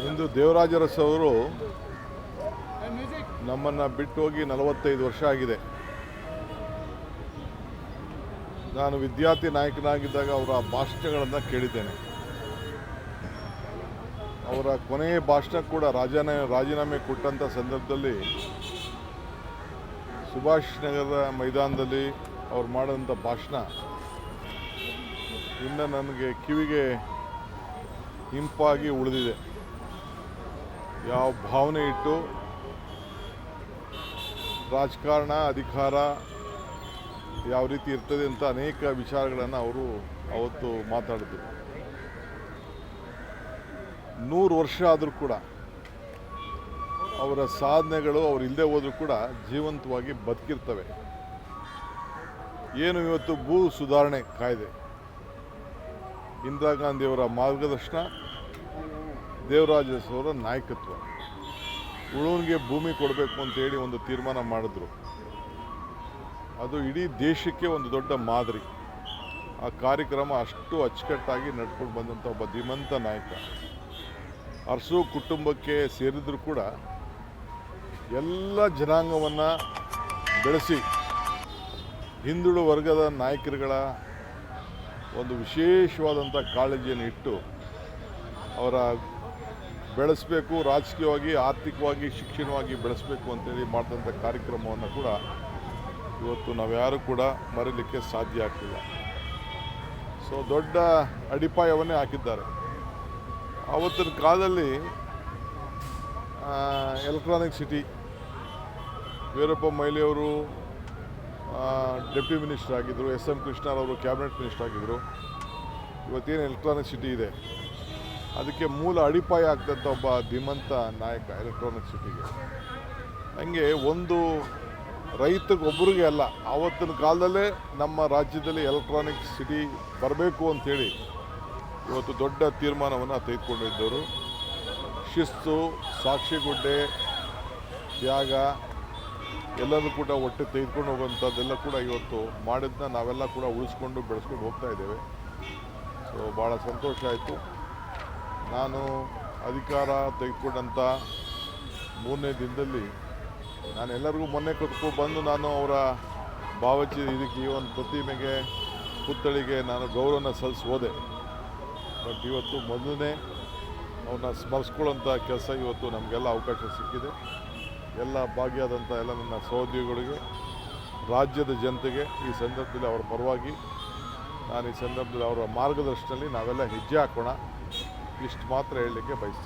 ಇಂದು ದೇವರಾಜ ಅರಸು ಅವರು ನಮ್ಮನ್ನು ಬಿಟ್ಟು ಹೋಗಿ 45 ವರ್ಷ ಆಗಿದೆ. ನಾನು ವಿದ್ಯಾರ್ಥಿ ನಾಯಕನಾಗಿದ್ದಾಗ ಅವರ ಭಾಷಣಗಳನ್ನು ಕೇಳಿದ್ದೇನೆ. ಅವರ ಕೊನೆಯ ಭಾಷಣ ಕೂಡ ರಾಜೀನಾಮೆ ಕೊಟ್ಟಂಥ ಸಂದರ್ಭದಲ್ಲಿ ಸುಭಾಷ್ ನಗರದ ಮೈದಾನದಲ್ಲಿ ಅವ್ರು ಮಾಡಿದಂಥ ಭಾಷಣ ಇನ್ನು ನನಗೆ ಕಿವಿಗೆ ಇಂಪಾಗಿ ಉಳಿದಿದೆ. ಯಾವ ಭಾವನೆ ಇಟ್ಟು ರಾಜಕಾರಣ ಅಧಿಕಾರ ಯಾವ ರೀತಿ ಇರ್ತದೆ ಅಂತ ಅನೇಕ ವಿಚಾರಗಳನ್ನು ಅವರು ಅವತ್ತು ಮಾತಾಡಿದ್ರು. 100 ವರ್ಷ ಆದರೂ ಕೂಡ ಅವರ ಸಾಧನೆಗಳು ಅವ್ರು ಇಲ್ಲದೆ ಹೋದರೂ ಕೂಡ ಜೀವಂತವಾಗಿ ಬದುಕಿರ್ತವೆ. ಏನು ಇವತ್ತು ಭೂ ಸುಧಾರಣೆ ಕಾಯ್ದೆ, ಇಂದಿರಾ ಗಾಂಧಿಯವರ ಮಾರ್ಗದರ್ಶನ, ದೇವರಾಜ ಅರಸು ಅವರ ನಾಯಕತ್ವ, ಉಳುವನಿಗೆ ಭೂಮಿ ಕೊಡಬೇಕು ಅಂತೇಳಿ ಒಂದು ತೀರ್ಮಾನ ಮಾಡಿದ್ರು. ಅದು ಇಡೀ ದೇಶಕ್ಕೆ ಒಂದು ದೊಡ್ಡ ಮಾದರಿ. ಆ ಕಾರ್ಯಕ್ರಮ ಅಷ್ಟು ಅಚ್ಚುಕಟ್ಟಾಗಿ ನಡ್ಕೊಂಡು ಬಂದಂಥ ಒಬ್ಬ ಧೀಮಂತ ನಾಯಕ. ಅರಸು ಕುಟುಂಬಕ್ಕೆ ಸೇರಿದರೂ ಕೂಡ ಎಲ್ಲ ಜನಾಂಗವನ್ನು ಬೆಳೆಸಿ ಹಿಂದುಳಿದ ವರ್ಗದ ನಾಯಕರುಗಳ ಒಂದು ವಿಶೇಷವಾದಂಥ ಕಾಳಜಿಯನ್ನು ಇಟ್ಟು ಅವರ ಬೆಳೆಸಬೇಕು, ರಾಜಕೀಯವಾಗಿ ಆರ್ಥಿಕವಾಗಿ ಶಿಕ್ಷಣವಾಗಿ ಬೆಳೆಸಬೇಕು ಅಂತೇಳಿ ಮಾಡಿದಂಥ ಕಾರ್ಯಕ್ರಮವನ್ನು ಕೂಡ ಇವತ್ತು ನಾವ್ಯಾರೂ ಕೂಡ ಮರೀಲಿಕ್ಕೆ ಸಾಧ್ಯ ಆಗ್ತಿಲ್ಲ. ಸೊ ದೊಡ್ಡ ಅಡಿಪಾಯವನ್ನೇ ಹಾಕಿದ್ದಾರೆ. ಆವತ್ತಿನ ಕಾಲದಲ್ಲಿ ಎಲೆಕ್ಟ್ರಾನಿಕ್ ಸಿಟಿ, ವೀರಪ್ಪ ಮೊಯ್ಲಿಯವರು ಡೆಪ್ಟಿ ಮಿನಿಸ್ಟರ್ ಆಗಿದ್ದರು, ಎಸ್.ಎಂ. ಕೃಷ್ಣರವರು ಕ್ಯಾಬಿನೆಟ್ ಮಿನಿಸ್ಟರ್ ಆಗಿದ್ದರು. ಇವತ್ತೇನು ಎಲೆಕ್ಟ್ರಾನಿಕ್ ಸಿಟಿ ಇದೆ ಅದಕ್ಕೆ ಮೂಲ ಅಡಿಪಾಯ ಆಗ್ತಂಥ ಒಬ್ಬ ಧೀಮಂತ ನಾಯಕ ಎಲೆಕ್ಟ್ರಾನಿಕ್ ಸಿಟಿಗೆ. ಹಂಗೆ ಒಂದು ರೈತಗೊಬ್ಬರಿಗೆ ಅಲ್ಲ, ಆವತ್ತಿನ ಕಾಲದಲ್ಲೇ ನಮ್ಮ ರಾಜ್ಯದಲ್ಲಿ ಎಲೆಕ್ಟ್ರಾನಿಕ್ ಸಿಟಿ ಬರಬೇಕು ಅಂಥೇಳಿ ಇವತ್ತು ದೊಡ್ಡ ತೀರ್ಮಾನವನ್ನು ತೆಗೆದುಕೊಂಡಿದ್ದವರು. ಶಿಸ್ತು, ಸಾಕ್ಷಿಗುಡ್ಡೆ, ತ್ಯಾಗ ಎಲ್ಲರೂ ಕೂಡ ಒಟ್ಟೆ ತೆಗೆದುಕೊಂಡು ಹೋಗುವಂಥದ್ದೆಲ್ಲ ಕೂಡ ಇವತ್ತು ಮಾಡಿದ್ದನ್ನ ನಾವೆಲ್ಲ ಕೂಡ ಉಳಿಸ್ಕೊಂಡು ಬೆಳೆಸ್ಕೊಂಡು ಹೋಗ್ತಾ ಇದ್ದೇವೆ. ಸೊ ಭಾಳ ಸಂತೋಷ ಆಯಿತು. ನಾನು ಅಧಿಕಾರ ತೆಗೆದುಕೊಂಡಂಥ 3ನೇ ದಿನದಲ್ಲಿ ನಾನು ಎಲ್ಲರಿಗೂ ಮೊನ್ನೆ ಕಟ್ಕೊಂಡು ಬಂದು ನಾನು ಅವರ ಇದಕ್ಕೆ ಈ ಒಂದು ಪ್ರತಿಮೆಗೆ, ಪುತ್ಥಳಿಗೆ ನಾನು ಗೌರವನ ಸಲ್ಲಿಸಿ ಹೋದೆ. ಬಟ್ ಇವತ್ತು ಮೊದಲನೇ ಅವ್ರನ್ನ ಸ್ಮರಿಸ್ಕೊಳ್ಳೋಂಥ ಕೆಲಸ ಇವತ್ತು ನಮಗೆಲ್ಲ ಅವಕಾಶ ಸಿಕ್ಕಿದೆ. ಎಲ್ಲ ಭಾಗಿಯಾದಂಥ ಎಲ್ಲ ನನ್ನ ಸಹೋದ್ಯೋಗಿಗಳಿಗೆ, ರಾಜ್ಯದ ಜನತೆಗೆ ಈ ಸಂದರ್ಭದಲ್ಲಿ ಅವರ ಪರವಾಗಿ ನಾನು ಈ ಸಂದರ್ಭದಲ್ಲಿ ಅವರ ಮಾರ್ಗದರ್ಶನದಲ್ಲಿ ನಾವೆಲ್ಲ ಹೆಜ್ಜೆ ಹಾಕೋಣ, ಇಷ್ಟು ಮಾತ್ರ ಹೇಳಲಿಕ್ಕೆ ಬಯಸ್ತೇನೆ.